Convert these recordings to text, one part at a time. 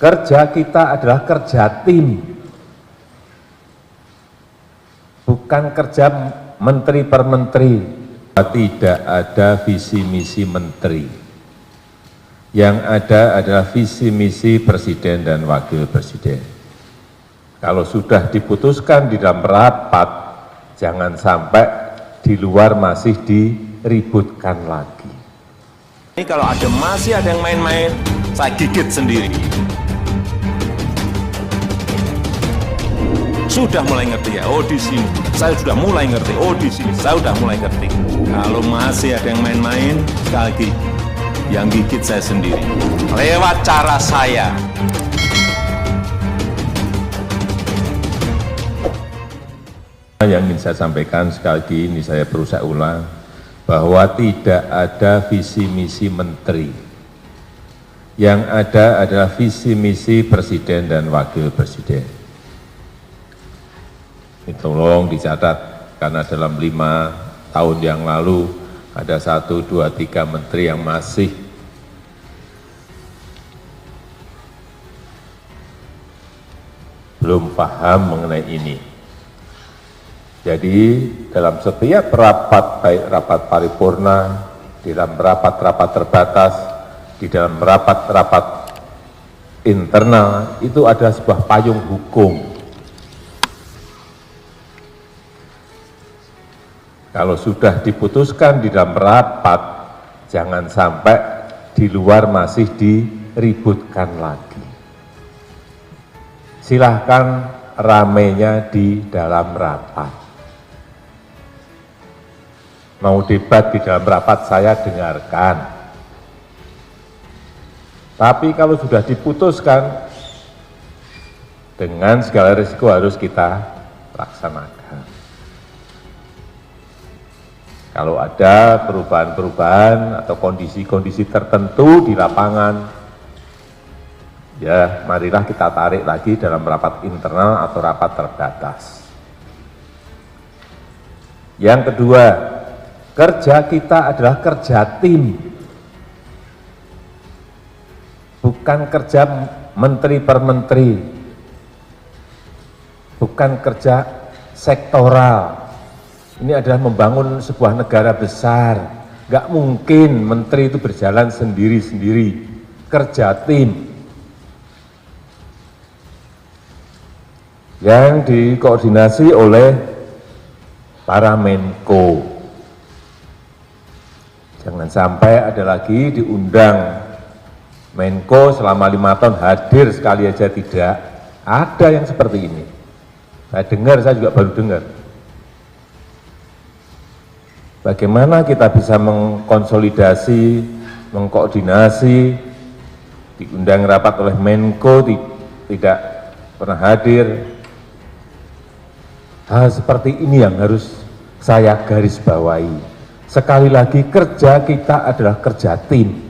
Kerja kita adalah kerja tim, bukan kerja menteri per menteri. Tidak ada visi misi menteri, yang ada adalah visi misi presiden dan wakil presiden. Kalau sudah diputuskan di dalam rapat, jangan sampai di luar masih diributkan lagi. Ini kalau masih ada yang main-main, saya gigit sendiri. Sudah mulai ngerti ya, oh di sini saya sudah mulai ngerti, oh di sini saya sudah mulai ngerti. Kalau masih ada yang main-main, sekali lagi, yang gigit saya sendiri. Lewat cara saya. Yang ingin saya sampaikan sekali lagi, ini saya berusaha ulang, bahwa tidak ada visi misi menteri. Yang ada adalah visi misi presiden dan wakil presiden. Ini tolong dicatat, karena dalam 5 tahun yang lalu ada 1, 2, 3 menteri yang masih belum paham mengenai ini. Jadi dalam setiap rapat, baik rapat paripurna, di dalam rapat-rapat terbatas, di dalam rapat-rapat internal, itu ada sebuah payung hukum. Kalau sudah diputuskan di dalam rapat, jangan sampai di luar masih diributkan lagi. Silahkan ramenya di dalam rapat. Mau debat di dalam rapat, saya dengarkan. Tapi kalau sudah diputuskan, dengan segala risiko harus kita laksanakan. Kalau ada perubahan-perubahan atau kondisi-kondisi tertentu di lapangan, ya marilah kita tarik lagi dalam rapat internal atau rapat terbatas. Yang kedua, kerja kita adalah kerja tim, bukan kerja menteri per menteri, bukan kerja sektoral. Ini adalah membangun sebuah negara besar. Nggak mungkin menteri itu berjalan sendiri-sendiri, kerja tim. Yang dikoordinasi oleh para Menko. Jangan sampai ada lagi diundang Menko selama 5 tahun hadir sekali aja tidak. Ada yang seperti ini. Saya dengar, saya juga baru dengar. Bagaimana kita bisa mengkonsolidasi, mengkoordinasi, diundang rapat oleh Menko, tidak pernah hadir. Hal seperti ini yang harus saya garis bawahi. Sekali lagi, kerja kita adalah kerja tim.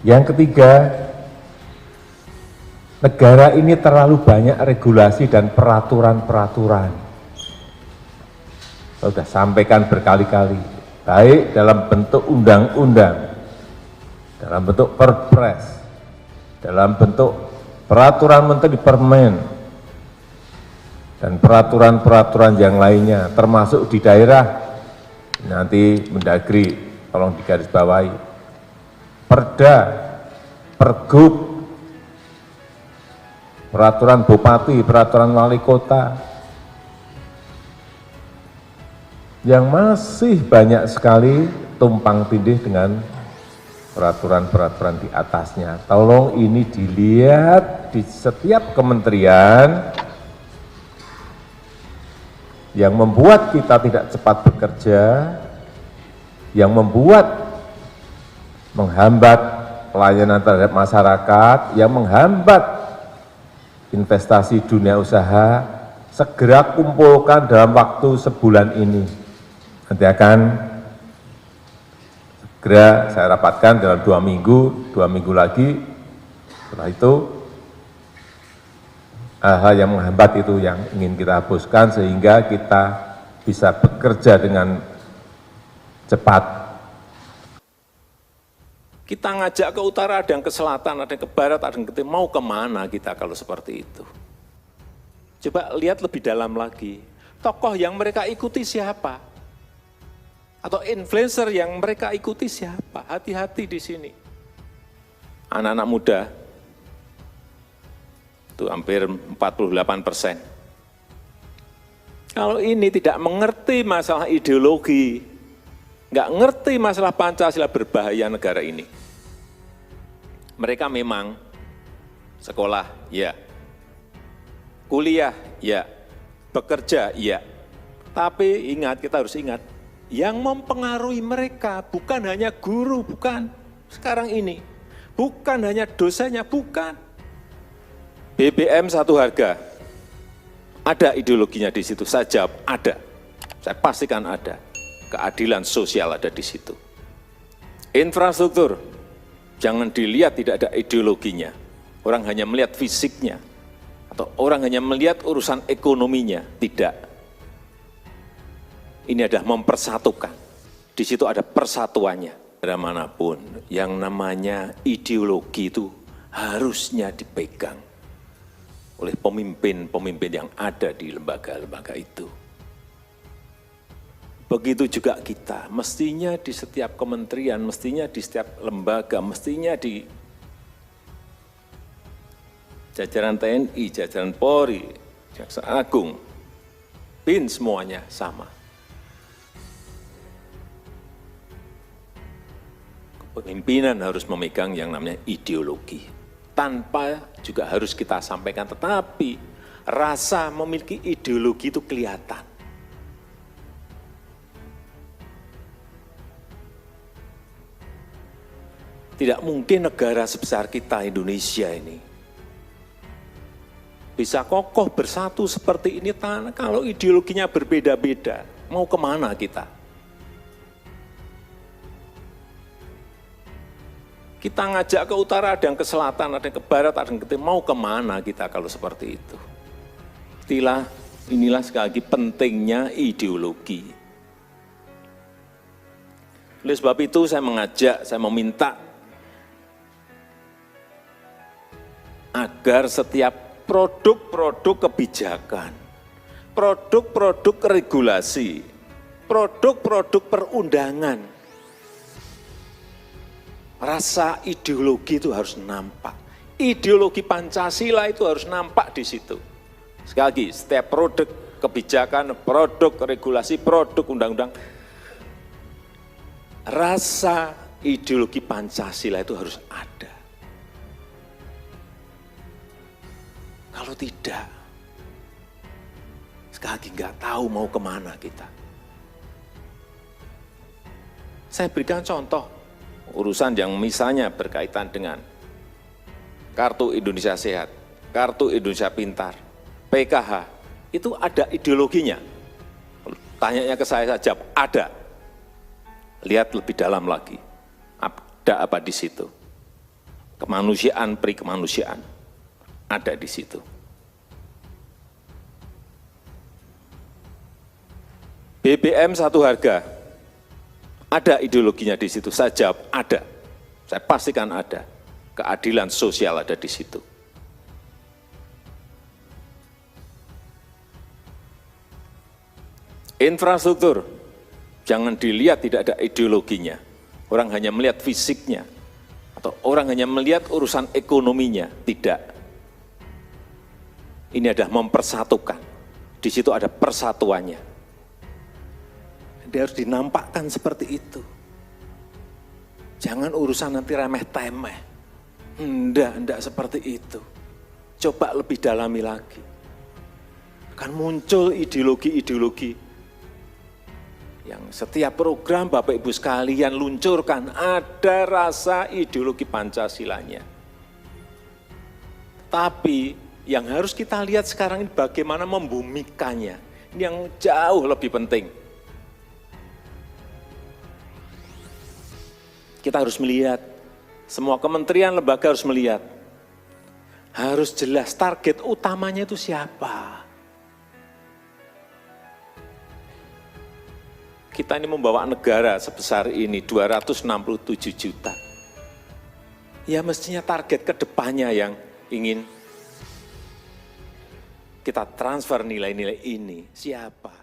Yang ketiga, negara ini terlalu banyak regulasi dan peraturan-peraturan. Saya sudah sampaikan berkali-kali, baik dalam bentuk undang-undang, dalam bentuk perpres, dalam bentuk peraturan menteri permen, dan peraturan-peraturan yang lainnya, termasuk di daerah, nanti Mendagri, tolong digarisbawahi, perda, pergub, peraturan bupati, peraturan wali kota, yang masih banyak sekali tumpang tindih dengan peraturan-peraturan di atasnya. Tolong ini dilihat di setiap kementerian yang membuat kita tidak cepat bekerja, yang membuat menghambat pelayanan terhadap masyarakat, yang menghambat investasi dunia usaha, segera kumpulkan dalam waktu sebulan ini. Nanti akan segera saya rapatkan dalam 2 minggu lagi. Setelah itu, hal-hal yang menghambat itu yang ingin kita hapuskan sehingga kita bisa bekerja dengan cepat. Kita ngajak ke utara, ada yang ke selatan, ada yang ke barat, ada yang ke timur. Mau kemana kita kalau seperti itu? Coba lihat lebih dalam lagi. Tokoh yang mereka ikuti siapa? Atau influencer yang mereka ikuti siapa? Hati-hati di sini. Anak-anak muda, itu hampir 48%. Kalau ini tidak mengerti masalah ideologi, nggak ngerti masalah Pancasila, berbahaya negara ini. Mereka memang sekolah, ya. Kuliah, ya. Bekerja, ya. Tapi ingat, kita harus ingat, yang mempengaruhi mereka bukan hanya guru, bukan. Sekarang ini, bukan hanya dosennya, bukan. BBM satu harga, ada ideologinya di situ. Saya jawab, ada. Saya pastikan ada. Keadilan sosial ada di situ. Infrastruktur, jangan dilihat tidak ada ideologinya. Orang hanya melihat fisiknya. Atau orang hanya melihat urusan ekonominya. Tidak. Ini adalah mempersatukan. Di situ ada persatuannya. Dari manapun, yang namanya ideologi itu harusnya dipegang oleh pemimpin-pemimpin yang ada di lembaga-lembaga itu. Begitu juga kita, mestinya di setiap kementerian, mestinya di setiap lembaga, mestinya di jajaran TNI, jajaran Polri, Jaksa Agung, BIN, semuanya sama. Kepemimpinan harus memegang yang namanya ideologi. Tanpa juga harus kita sampaikan, tetapi rasa memiliki ideologi itu kelihatan. Tidak mungkin negara sebesar kita Indonesia ini bisa kokoh bersatu seperti ini kalau ideologinya berbeda-beda. Mau kemana kita? Kita ngajak ke utara, ada yang ke selatan, ada yang ke barat, ada yang ke timur. Mau kemana kita kalau seperti itu? Inilah sekali lagi pentingnya ideologi. Oleh sebab itu saya mengajak, saya meminta agar setiap produk-produk kebijakan, produk-produk regulasi, produk-produk perundangan, rasa ideologi itu harus nampak. Ideologi Pancasila itu harus nampak di situ. Sekali lagi, setiap produk kebijakan, produk regulasi, produk undang-undang, rasa ideologi Pancasila itu harus ada. Kalau tidak, sekali lagi nggak tahu mau kemana kita. Saya berikan contoh. Urusan yang misalnya berkaitan dengan Kartu Indonesia Sehat, Kartu Indonesia Pintar, PKH, itu ada ideologinya. Tanyanya ke saya saja, ada. Lihat lebih dalam lagi, ada apa di situ. Kemanusiaan, peri kemanusiaan, ada di situ. BBM satu harga, ada ideologinya di situ. Saya jawab, ada. Saya pastikan ada. Keadilan sosial ada di situ. Infrastruktur, jangan dilihat tidak ada ideologinya. Orang hanya melihat fisiknya. Atau orang hanya melihat urusan ekonominya. Tidak. Ini adalah mempersatukan. Di situ ada persatuannya. Dia harus dinampakkan seperti itu. Jangan urusan nanti remeh-temeh. Enggak seperti itu. Coba lebih dalami lagi. Akan muncul ideologi-ideologi yang setiap program Bapak Ibu sekalian luncurkan, ada rasa ideologi Pancasilanya. Tapi yang harus kita lihat sekarang ini bagaimana membumikannya. Ini yang jauh lebih penting. Kita harus melihat, semua kementerian, lembaga harus melihat. Harus jelas target utamanya itu siapa. Kita ini membawa negara sebesar ini, 267 juta. Ya mestinya target ke depannya yang ingin kita transfer nilai-nilai ini. Siapa?